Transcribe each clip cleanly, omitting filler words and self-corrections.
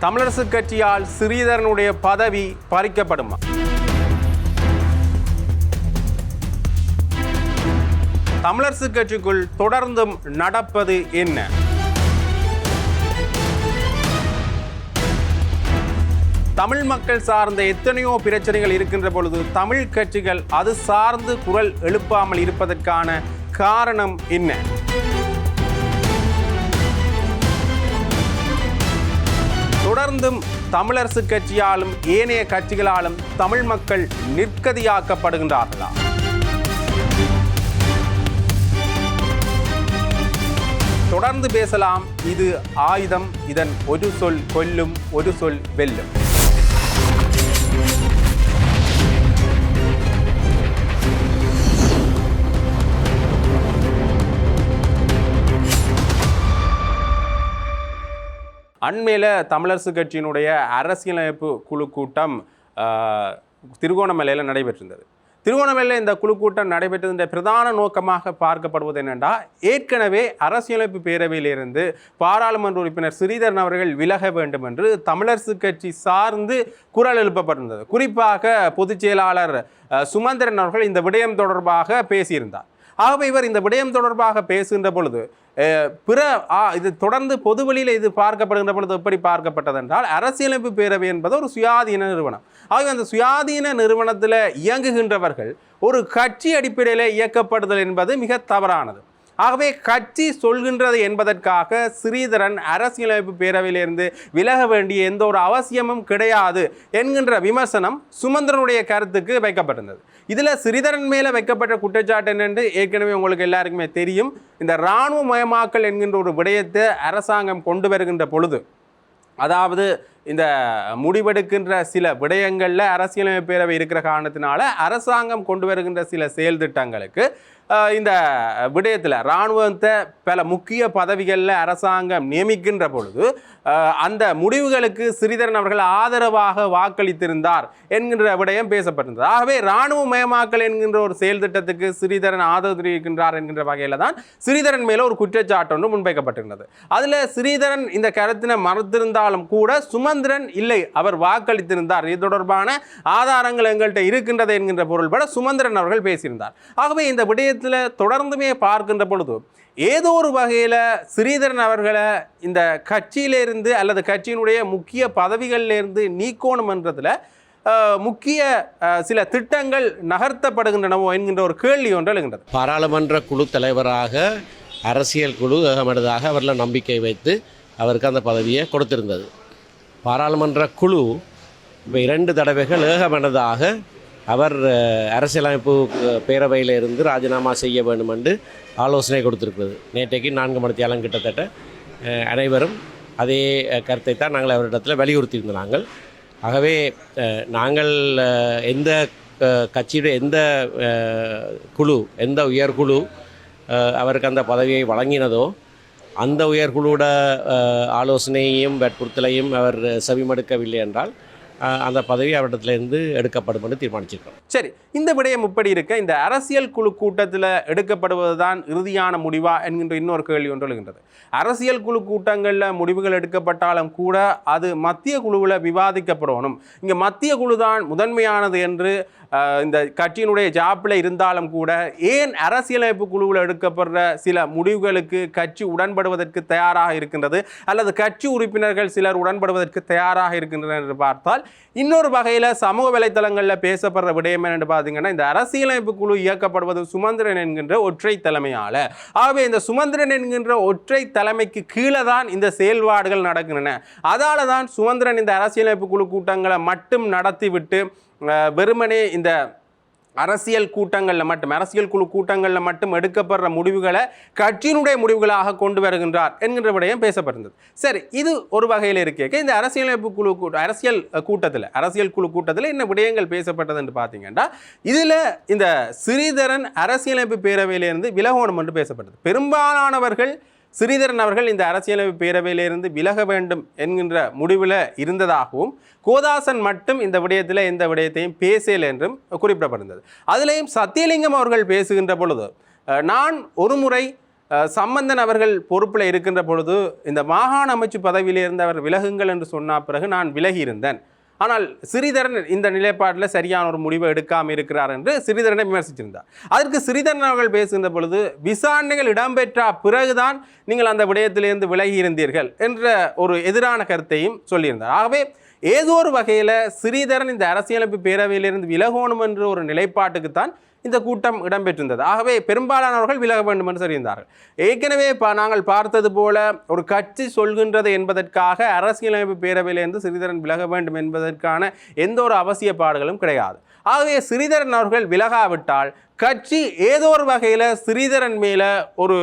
தமிழரசுக் கட்சியால் ஸ்ரீதரனுடைய பதவி பறிக்கப்படுமா? தமிழரசுக் கட்சிக்குள் தொடர்ந்தும் நடப்பது என்ன? தமிழ் மக்கள் சார்ந்த எத்தனையோ பிரச்சனைகள் இருக்கின்ற பொழுது தமிழ் கட்சிகள் அது சார்ந்து குரல் எழுப்பாமல் இருப்பதற்கான காரணம் என்ன? தொடர்ந்தும் தமிழரசுக் கட்சியாலும் ஏனைய கட்சிகளாலும் தமிழ் மக்கள் நிர்கதியாக்கப்படுகின்றார்களா? தொடர்ந்து பேசலாம். இது ஆயுதம். இதன் ஒரு சொல் கொல்லும், ஒரு சொல் வெல்லும். அண்மையில் தமிழரசுக் கட்சியினுடைய அரசியலமைப்பு குழு கூட்டம் திருகோணமலையில் நடைபெற்றிருந்தது. திருகோணமலையில் இந்த குழு கூட்டம் நடைபெற்றதின் பிரதான நோக்கமாக பார்க்கப்படுவது என்னென்னா, ஏற்கனவே அரசியலமைப்பு பேரவையிலிருந்து பாராளுமன்ற உறுப்பினர் ஸ்ரீதரன் அவர்கள் விலக வேண்டும் என்று தமிழரசுக் கட்சி சார்ந்து குரல் எழுப்பப்பட்டிருந்தது. குறிப்பாக பொதுச் செயலாளர் சுமந்திரன் அவர்கள் இந்த விடயம் தொடர்பாக பேசியிருந்தார். ஆகவே இவர் இந்த விடயம் தொடர்பாக பேசுகின்ற பொழுது இது தொடர்ந்து பொதுவெளியில் இது பார்க்கப்படுகின்ற பொழுது எப்படி பார்க்கப்பட்டது என்றால், அரசியலமைப்பு பேரவை என்பது ஒரு சுயாதீன நிறுவனம். ஆகவே அந்த சுயாதீன நிறுவனத்தில் இயங்குகின்றவர்கள் ஒரு கட்சி அடிப்படையில் இயக்கப்படுதல் என்பது மிக தவறானது. ஆகவே கட்சி சொல்கின்றது என்பதற்காக ஸ்ரீதரன் அரசியலமைப்பு பேரவையிலிருந்து விலக வேண்டிய எந்த ஒரு அவசியமும் கிடையாது என்கின்ற விமர்சனம் சுமந்திரனுடைய கருத்துக்கு வைக்கப்பட்டிருந்தது. இதில் ஸ்ரீதரன் மேலே வைக்கப்பட்ட குற்றச்சாட்டு என்னென்று ஏற்கனவே உங்களுக்கு எல்லாருக்குமே தெரியும். இந்த இராணுவ மயமாக்கல் என்கின்ற ஒரு விடயத்தை அரசாங்கம் கொண்டு வருகின்ற பொழுது, அதாவது இந்த முடிவெடுக்கின்ற சில விடயங்களில் அரசியலமைப்பு பேரவை இருக்கிற காரணத்தினால அரசாங்கம் கொண்டு வருகின்ற சில செயல் திட்டங்களுக்கு இந்த விடயத்தில் இராணுவத்தை பல முக்கிய பதவிகளில் அரசாங்கம் நியமிக்கின்ற பொழுது அந்த முடிவுகளுக்கு ஸ்ரீதரன் அவர்கள் ஆதரவாக வாக்களித்திருந்தார் என்கின்ற விடயம் பேசப்பட்டிருந்தது. ஆகவே இராணுவ மயமாக்கல் என்கின்ற ஒரு செயல் திட்டத்துக்கு ஸ்ரீதரன் ஆதரவு தெரிவிக்கின்றார் என்கின்ற வகையில் தான் ஸ்ரீதரன் மேலே ஒரு குற்றச்சாட்டு ஒன்று முன்வைக்கப்பட்டிருந்தது. அதில் ஸ்ரீதரன் இந்த கருத்தினை மறுத்திருந்தாலும் கூட சுமந்திரன் இல்லை, அவர் வாக்களித்திருந்தார், இது தொடர்பான ஆதாரங்கள் எங்கள்கிட்ட இருக்கின்றது என்கின்ற பொருள்பட சுமந்திரன் அவர்கள் பேசியிருந்தார். ஆகவே இந்த விடயத்தில் தொடர்ந்துமே பார்க்கின்ற பொழுது ஏதோ ஒரு வகையில் ஸ்ரீதரன் அவர்களை இந்த கட்சியிலிருந்து அல்லது கட்சியினுடைய முக்கிய பதவிகளிலிருந்து நீக்கணும் என்றதில் முக்கிய சில திட்டங்கள் நகர்த்தப்படுகின்றனவோ என்கின்ற ஒரு கேள்வி ஒன்று எழுகின்றது. பாராளுமன்ற குழு தலைவராக அரசியல் குழு ஏகமனதாக அவரில் நம்பிக்கை வைத்து அவருக்கு அந்த பதவியை கொடுத்திருந்தது. பாராளுமன்ற குழு இப்போ 2 தடவைகள் ஏகமனதாக அவர் அரசியலமைப்பு பேரவையில் இருந்து ராஜினாமா செய்ய வேண்டும் என்று ஆலோசனை கொடுத்திருக்கிறது. நேற்றைக்கு 4 மணித்தியாலம் கிட்டத்தட்ட அனைவரும் அதே கருத்தை தான் நாங்கள் அவரிடத்தில் வலியுறுத்தியிருந்தோம். ஆகவே நாங்கள் எந்த கட்சியுடைய எந்த குழு, எந்த உயர்குழு அவருக்கு அந்த பதவியை வழங்கினதோ அந்த உயர்குழுவோட ஆலோசனையையும் வற்புறுத்தலையும் அவர் செவிமடுக்கவில்லை என்றால் அந்த பதவி அவரிடத்திலிருந்து எடுக்கப்படும் என்று தீர்மானிச்சிருக்கோம். சரி, இந்த விடயம் இப்படி இருக்க இந்த அரசியல் குழு கூட்டத்தில் எடுக்கப்படுவதுதான் இறுதியான முடிவா என்கின்ற இன்னொரு கேள்வி ஒன்று எழுகின்றது. அரசியல் குழு கூட்டங்களில் முடிவுகள் எடுக்கப்பட்டாலும் கூட அது மத்திய குழுவில் விவாதிக்கப்படணும். இங்கே மத்திய குழு தான் முதன்மையானது என்று இந்த கட்சியினுடைய ஜாப்பில் இருந்தாலும் கூட ஏன் அரசியலமைப்பு குழுவில் எடுக்கப்படுற சில முடிவுகளுக்கு கட்சி உடன்படுவதற்கு தயாராக இருக்கின்றது அல்லது கட்சி உறுப்பினர்கள் சிலர் உடன்படுவதற்கு தயாராக இருக்கின்றனர் என்று பார்த்தால், இன்னொரு வகையில் சமூக வலைத்தளங்களில் பேசப்படுற விடயம் என்று பார்த்தீங்கன்னா, இந்த அரசியலமைப்பு குழு இயக்கப்படுவது சுமந்திரன் என்கின்ற ஒற்றை தலைமையால். ஆகவே இந்த சுமந்திரன் என்கின்ற ஒற்றை தலைமைக்கு கீழே தான் இந்த செயல்பாடுகள் நடக்கின்றன. அதால தான் சுமந்திரன் இந்த அரசியலமைப்பு குழு கூட்டங்களை மட்டும் நடத்திவிட்டு வெறுமனே இந்த அரசியல் குழு கூட்டங்களில் மட்டும் எடுக்கப்படுற முடிவுகளை கட்சியினுடைய முடிவுகளாக கொண்டு வருகின்றார் என்கின்ற விடயம் பேசப்பட்டிருந்தது. சரி, இது ஒரு வகையில் இருக்க இந்த அரசியலமைப்பு அரசியல் குழு கூட்டத்தில் என்ன விடயங்கள் பேசப்பட்டது என்று பார்த்தீங்கன்னா, இதில் இந்த ஸ்ரீதரன் அரசியலமைப்பு பேரவையிலிருந்து விலகணும் என்று பேசப்பட்டது. பெரும்பாலானவர்கள் ஸ்ரீதரன் அவர்கள் இந்த அரசியலமைப்பு பேரவையிலிருந்து விலக வேண்டும் என்கின்ற முடிவில் இருந்ததாகவும், கோதாசன் மட்டும் இந்த விடயத்தில் எந்த விடயத்தையும் பேசல என்றும் குறிப்பிடப்படுகிறது. அதிலேயும் சத்தியலிங்கம் அவர்கள் பேசுகின்ற பொழுது, நான் ஒரு முறை சம்பந்தன் அவர்கள் பொறுப்பில் இருக்கின்ற பொழுது இந்த மாகாண அமைச்சு பதவியிலிருந்து அவர் விலகுங்கள் என்று சொன்ன பிறகு நான் விலகி இருந்தேன். ஆனால் ஸ்ரீதரன் இந்த நிலைப்பாட்டில் சரியான ஒரு முடிவை எடுக்காமல் இருக்கிறார் என்று ஸ்ரீதரனை விமர்சித்திருந்தார். அதற்கு ஸ்ரீதரன் அவர்கள் பேசுகின்ற பொழுது விசாரணைகள் இடம்பெற்ற பிறகுதான் நீங்கள் அந்த விடயத்திலிருந்து விலகி இருந்தீர்கள் என்ற ஒரு எதிரான கருத்தையும் சொல்லியிருந்தார். ஆகவே ஏதோ ஒரு வகையில் ஸ்ரீதரன் இந்த அரசியலமைப்பு பேரவையிலிருந்து விலகணும் என்ற ஒரு நிலைப்பாட்டுக்குத்தான் இந்த கூட்டம் இடம்பெற்றிருந்தது. ஆகவே பெரும்பாலானவர்கள் விலக வேண்டும் என்று சொல்லியிருந்தார்கள். ஏற்கனவே நாங்கள் பார்த்தது போல ஒரு கட்சி சொல்கின்றது என்பதற்காக அரசியலமைப்பு பேரவையிலிருந்து ஸ்ரீதரன் விலக வேண்டும் என்பதற்கான எந்த ஒரு அவசியப்பாடுகளும் கிடையாது. ஆகவே ஸ்ரீதரன் அவர்கள் விலகாவிட்டால் கட்சி ஏதோ ஒரு வகையில் ஸ்ரீதரன் மேலே ஒரு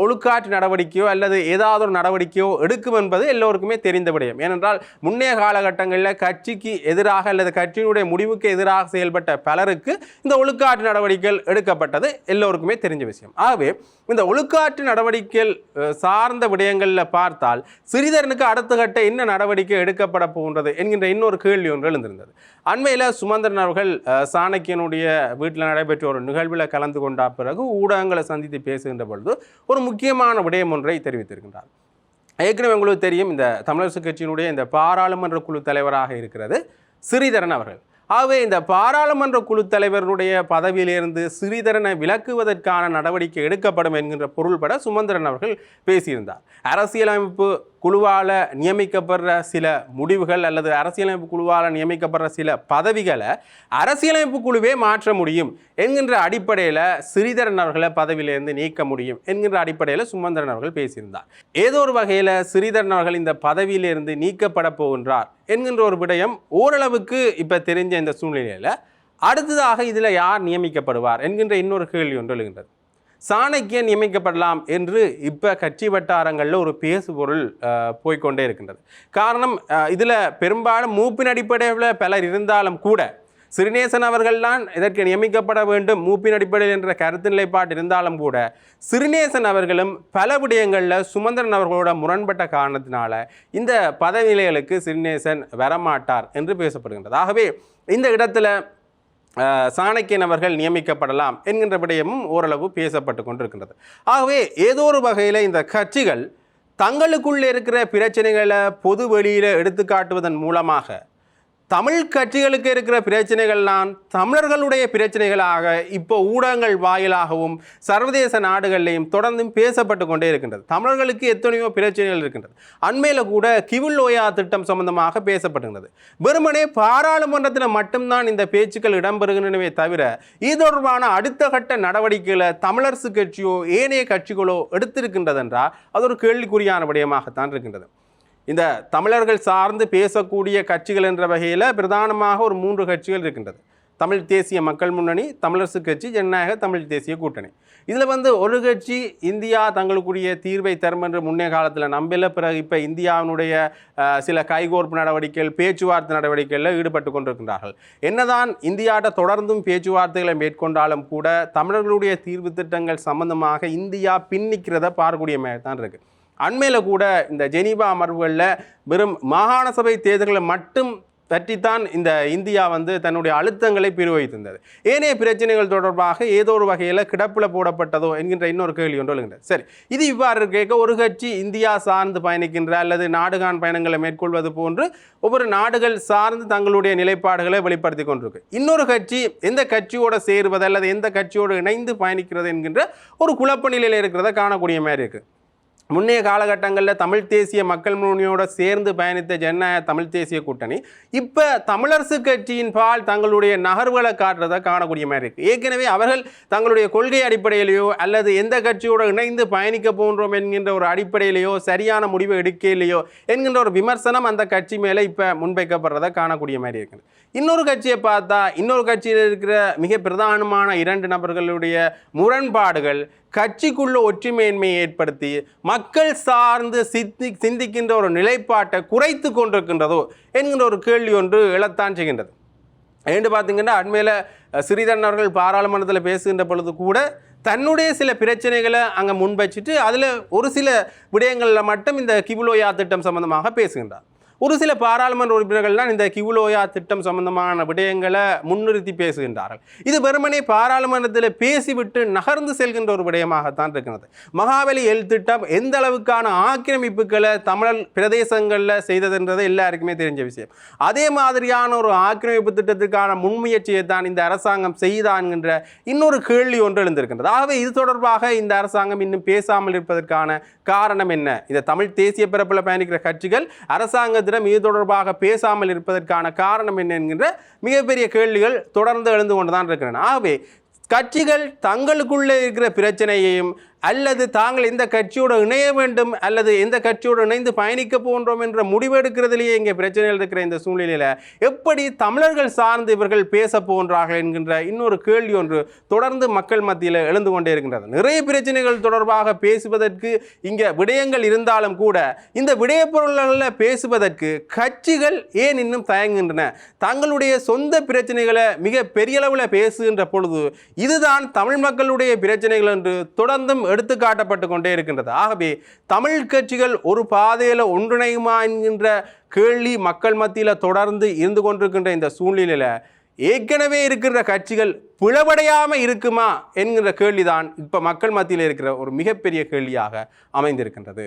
ஒழுக்காற்று நடவடிக்கையோ அல்லது ஏதாவது ஒரு நடவடிக்கையோ எடுக்கும் என்பது எல்லோருக்குமே தெரிந்த விடயம். ஏனென்றால் முன்னைய காலகட்டங்களில் கட்சிக்கு எதிராக அல்லது கட்சியினுடைய முடிவுக்கு எதிராக செயல்பட்ட பலருக்கு இந்த ஒழுக்காற்று நடவடிக்கைகள் எடுக்கப்பட்டது எல்லோருக்குமே தெரிஞ்ச விஷயம். ஆகவே இந்த ஒழுக்காற்று நடவடிக்கைகள் சார்ந்த விடயங்களில் பார்த்தால் ஸ்ரீதரனுக்கு அடுத்த கட்ட என்ன நடவடிக்கை எடுக்கப்பட போகின்றது என்கின்ற இன்னொரு கேள்வி ஒன்று எழுந்திருந்தது. அண்மையில் சுமந்திரன் அவர்கள் சாணக்கியனுடைய வீட்டில் நடைபெற்ற ஒரு நிகழ்வில் கலந்து கொண்ட பிறகு ஊடகங்களை சந்தித்து பேசுகின்ற பொழுது ஒரு முக்கியமான விடயம் ஒன்றை தெரிவித்திருக்கின்றார். ஏற்கனவே உங்களுக்கு தெரியும், இந்த தமிழரசு கட்சியினுடைய இந்த பாராளுமன்ற குழு தலைவராக இருக்கிறது ஸ்ரீதரன் அவர்கள். ஆகவே இந்த பாராளுமன்ற குழு தலைவருடைய பதவியிலிருந்து ஸ்ரீதரனை விலக்குவதற்கான நடவடிக்கை எடுக்கப்படும் என்கின்ற பொருள்பட சுமந்திரன் அவர்கள் பேசியிருந்தார். அரசியலமைப்பு குழுவால் நியமிக்கப்படுற சில முடிவுகள் அல்லது அரசியலமைப்பு குழுவால் நியமிக்கப்படுற சில பதவிகளை அரசியலமைப்பு குழுவே மாற்ற முடியும் என்கின்ற அடிப்படையில் ஸ்ரீதரன் அவர்களை பதவியிலிருந்து நீக்க முடியும் என்கின்ற அடிப்படையில் சுமந்திரன் அவர்கள் பேசியிருந்தார். ஏதோ ஒரு வகையில் ஸ்ரீதரன் அவர்கள் இந்த பதவியிலிருந்து நீக்கப்பட போகின்றார் என்கின்ற ஒரு விடயம் ஓரளவுக்கு இப்போ தெரிஞ்ச இந்த சூழ்நிலையில் அடுத்ததாக இதில் யார் நியமிக்கப்படுவார் என்கின்ற இன்னொரு கேள்வி ஒன்று எழுகின்றது. சாணக்கியன் நியமிக்கப்படலாம் என்று இப்போ கட்சி வட்டாரங்களில் ஒரு பேசுபொருள் போய்கொண்டே இருக்கின்றது. காரணம், இதில் பெரும்பாலும் மூப்பின் அடிப்படையில் பலர் இருந்தாலும் கூட சிறிநேசன் அவர்கள்தான் இதற்கு நியமிக்கப்பட வேண்டும் மூப்பின் அடிப்படையில் என்ற கருத்து நிலைப்பாடு இருந்தாலும் கூட சிறிநேசன் அவர்களும் பல விடயங்களில் சுமந்திரன் அவர்களோட முரண்பட்ட காரணத்தினால இந்த பதவி நிலைகளுக்கு சிறிநேசன் வரமாட்டார் என்று பேசப்படுகின்றது. ஆகவே இந்த இடத்துல சாணக்கியன் அவர்கள் நியமிக்கப்படலாம் என்கின்ற விடயமும் ஓரளவு பேசப்பட்டு கொண்டிருக்கின்றது. ஆகவே ஏதோ ஒரு வகையில் இந்த கட்சிகள் தங்களுக்குள்ளே இருக்கிற பிரச்சனைகளை பொது வெளியில் எடுத்து காட்டுவதன் மூலமாக தமிழ் கட்சிகளுக்கு இருக்கிற பிரச்சனைகள்லாம் தமிழர்களுடைய பிரச்சனைகளாக இப்போ ஊடகங்கள் வாயிலாகவும் சர்வதேச நாடுகளிலையும் தொடர்ந்தும் பேசப்பட்டு கொண்டே இருக்கின்றது. தமிழர்களுக்கு எத்தனையோ பிரச்சனைகள் இருக்கின்றது. அண்மையில் கூட கிவில் லோயா திட்டம் சம்பந்தமாக பேசப்படுகின்றது. வெறுமனே பாராளுமன்றத்தில் மட்டும்தான் இந்த பேச்சுக்கள் இடம்பெறுகின்றனவே தவிர இது தொடர்பான அடுத்த கட்ட நடவடிக்கைகளை தமிழரசு கட்சியோ ஏனைய கட்சிகளோ எடுத்திருக்கின்றது என்றால் அது ஒரு கேள்விக்குறியான விடயமாகத்தான் இருக்கின்றது. இந்த தமிழர்கள் சார்ந்து பேசக்கூடிய கட்சிகள் என்ற வகையில் பிரதானமாக ஒரு 3 கட்சிகள் இருக்கின்றது. தமிழ் தேசிய மக்கள் முன்னணி, தமிழரசு கட்சி, ஜனநாயக தமிழ் தேசிய கூட்டணி. இதில் ஒரு கட்சி இந்தியா தங்களுக்குரிய தீர்வை தரும் என்று முன்னே காலத்தில் நம்பல. பிறகு இப்போ இந்தியாவினுடைய சில கைகோர்ப்பு நடவடிக்கைகள், பேச்சுவார்த்தை நடவடிக்கைகளில் ஈடுபட்டு கொண்டிருக்கின்றார்கள். என்னதான் இந்தியாட்ட தொடர்ந்தும் பேச்சுவார்த்தைகளை மேற்கொண்டாலும் கூட தமிழர்களுடைய தீர்வு திட்டங்கள் சம்பந்தமாக இந்தியா பின்னிக்கிறத பார்க்கக்கூடிய மாதிரி தான் இருக்குது. அண்மையில் கூட இந்த ஜெனீவா அமர்வுகளில் வெறும் மாகாண சபை தேர்தல்களை மட்டும் பற்றித்தான் இந்த இந்தியா தன்னுடைய அழுத்தங்களை பிரிவகித்திருந்தது. ஏனைய பிரச்சனைகள் தொடர்பாக ஏதோ ஒரு வகையில் கிடப்பில் போடப்பட்டதோ என்கின்ற இன்னொரு கேள்வி ஒன்று எழுகின்றது. சரி, இது இவ்வாறு கேட்க ஒரு கட்சி இந்தியா சார்ந்து பயணிக்கின்ற அல்லது நாடுகான் பயணங்களை மேற்கொள்வது போன்று ஒவ்வொரு நாடுகள் சார்ந்து தங்களுடைய நிலைப்பாடுகளை வெளிப்படுத்தி கொண்டிருக்கு. இன்னொரு கட்சி எந்த கட்சியோடு சேருவது அல்லது எந்த கட்சியோடு இணைந்து பயணிக்கிறது என்கின்ற ஒரு குழப்ப நிலையில் இருக்கிறத காணக்கூடிய மாதிரி இருக்குது. முன்னைய காலகட்டங்களில் தமிழ் தேசிய மக்கள் முன்னணியோடு சேர்ந்து பயணித்த ஜனநாயக தமிழ் தேசிய கூட்டணி இப்போ தமிழரசு கட்சியின் பால் தங்களுடைய நகர்வுகளை காட்டுறதை காணக்கூடிய மாதிரி இருக்குது. ஏற்கனவே அவர்கள் தங்களுடைய கொள்கை அடிப்படையிலேயோ அல்லது எந்த கட்சியோடு இணைந்து பயணிக்க போன்றோம் என்கின்ற ஒரு அடிப்படையிலேயோ சரியான முடிவை எடுக்கலையோ என்கின்ற ஒரு விமர்சனம் அந்த கட்சி மேலே இப்போ முன்வைக்கப்படுறதை காணக்கூடிய மாதிரி இருக்குது. இன்னொரு கட்சியை பார்த்தா இன்னொரு கட்சியில் இருக்கிற மிக பிரதானமான 2 நபர்களுடைய முரண்பாடுகள் கட்சிக்குள்ள ஒற்றுமையின்மையை ஏற்படுத்தி மக்கள் சார்ந்து சிந்திக்கின்ற ஒரு நிலைப்பாட்டை குறைத்து கொண்டிருக்கின்றதோ என்கின்ற ஒரு கேள்வி ஒன்று எழத்தான் செய்கின்றது. ஏன்னு பார்த்தீங்கன்னா அண்மையில் ஸ்ரீதரன் அவர்கள் பாராளுமன்றத்தில் பேசுகின்ற பொழுது கூட தன்னுடைய சில பிரச்சனைகளை அங்கே முன்வச்சிட்டு அதில் ஒரு சில விடயங்களில் மட்டும் இந்த கிவில் லோயா திட்டம் சம்பந்தமாக பேசுகின்றார். ஒரு சில பாராளுமன்ற உறுப்பினர்கள் தான் இந்த கிவுலோயா திட்டம் சம்பந்தமான விடயங்களை முன்னிறுத்தி பேசுகின்றார்கள். இது வெறுமனே பாராளுமன்றத்தில் பேசிவிட்டு நகர்ந்து செல்கின்ற ஒரு விடயமாகத்தான் இருக்கிறது. மகாவலி எல் திட்டம் எந்த அளவுக்கான ஆக்கிரமிப்புகளை தமிழர் பிரதேசங்களில் செய்ததுன்றது எல்லாருக்குமே தெரிஞ்ச விஷயம். அதே மாதிரியான ஒரு ஆக்கிரமிப்பு திட்டத்திற்கான முன்முயற்சியை தான் இந்த அரசாங்கம் செய்தான்கின்ற இன்னொரு கேள்வி ஒன்று எழுந்திருக்கின்றது. ஆகவே இது தொடர்பாக இந்த அரசாங்கம் இன்னும் பேசாமல் இருப்பதற்கான காரணம் என்ன? இந்த தமிழ் தேசிய பரப்பில் பயணிக்கிற கட்சிகள் அரசாங்கத்திடம் இது தொடர்பாக பேசாமல் இருப்பதற்கான காரணம் என்ன என்கின்ற மிகப்பெரிய கேள்விகள் தொடர்ந்து எழுந்து கொண்டுதான் இருக்கின்றன. ஆகவே கட்சிகள் தங்களுக்குள்ளே இருக்கிற பிரச்சனையையும் அல்லது தாங்கள் எந்த கட்சியோடு இணைய வேண்டும் அல்லது எந்த கட்சியோடு இணைந்து பயணிக்க போன்றோம் என்ற முடிவு எடுக்கிறதுலேயே இங்கே பிரச்சனைகள் இருக்கிற இந்த சூழ்நிலையில் எப்படி தமிழர்கள் சார்ந்து இவர்கள் பேச போன்றார்கள் என்கின்ற இன்னொரு கேள்வி ஒன்று தொடர்ந்து மக்கள் மத்தியில் எழுந்து கொண்டே இருக்கின்றது. நிறைய பிரச்சனைகள் தொடர்பாக பேசுவதற்கு இங்கே விடயங்கள் இருந்தாலும் கூட இந்த விடயப்பொருள்களில் பேசுவதற்கு கட்சிகள் ஏன் இன்னும் தயங்குகின்றன? தங்களுடைய சொந்த பிரச்சனைகளை மிக பெரிய அளவில் பேசுகின்ற பொழுது இதுதான் தமிழ் மக்களுடைய பிரச்சனைகள் என்று தொடர்ந்தும் எடுத்து காட்டப்பட்டு கொண்டே இருக்கின்றது. ஆகவே தமிழ் கட்சிகள் ஒரு பாதையில் ஒன்றிணையுமா என்கின்ற கேள்வி மக்கள் மத்தியில் தொடர்ந்து இருந்து கொண்டிருக்கின்ற இந்த சூழ்நிலையில் ஏற்கனவே இருக்கின்ற கட்சிகள் பிளவடையாமல் இருக்குமா என்கின்ற கேள்விதான் இப்போ மக்கள் மத்தியில் இருக்கிற ஒரு மிகப்பெரிய கேள்வியாக அமைந்திருக்கின்றது.